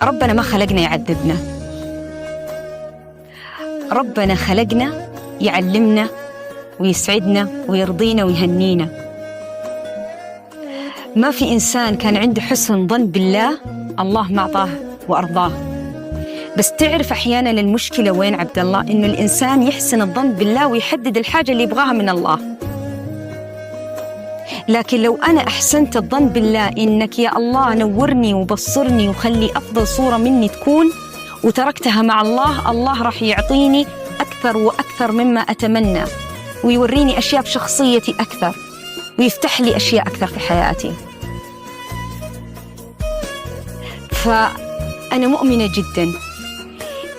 ربنا ما خلقنا يعذبنا، ربنا خلقنا يعلمنا ويسعدنا ويرضينا ويهنينا. ما في إنسان كان عنده حسن ظن بالله الله ما أعطاه وأرضاه. بس تعرف أحيانا المشكلة وين عبد الله؟ إنه الإنسان يحسن الظن بالله ويحدد الحاجة اللي يبغاها من الله. لكن لو أنا أحسنت الظن بالله إنك يا الله نورني وبصرني وخلي أفضل صورة مني تكون، وتركتها مع الله، الله راح يعطيني أكثر وأكثر مما أتمنى، ويوريني أشياء في شخصيتي أكثر، ويفتح لي أشياء أكثر في حياتي. فأنا مؤمنة جدا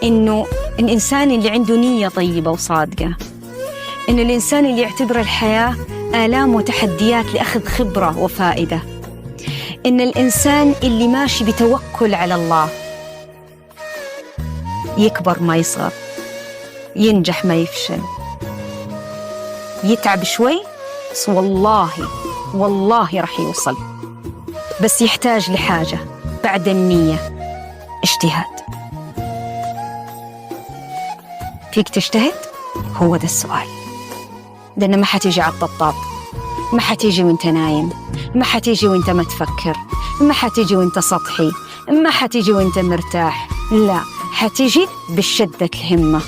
إنه الإنسان اللي عنده نية طيبة وصادقة، إنه الإنسان اللي يعتبر الحياة آلام وتحديات لأخذ خبرة وفائدة، إن الإنسان اللي ماشي بتوكل على الله يكبر ما يصغر، ينجح ما يفشل، يتعب شوي بس والله راح يوصل. بس يحتاج لحاجة بعد النية، اجتهاد. فيك تجتهد؟ هو ده السؤال. لأن ما حتيجي على الطبطاب، ما حتيجي وانت نايم، ما حتيجي وانت ما تفكر، ما حتيجي وانت سطحي، ما حتيجي وانت مرتاح، لا، حتيجي بشدة الهمة.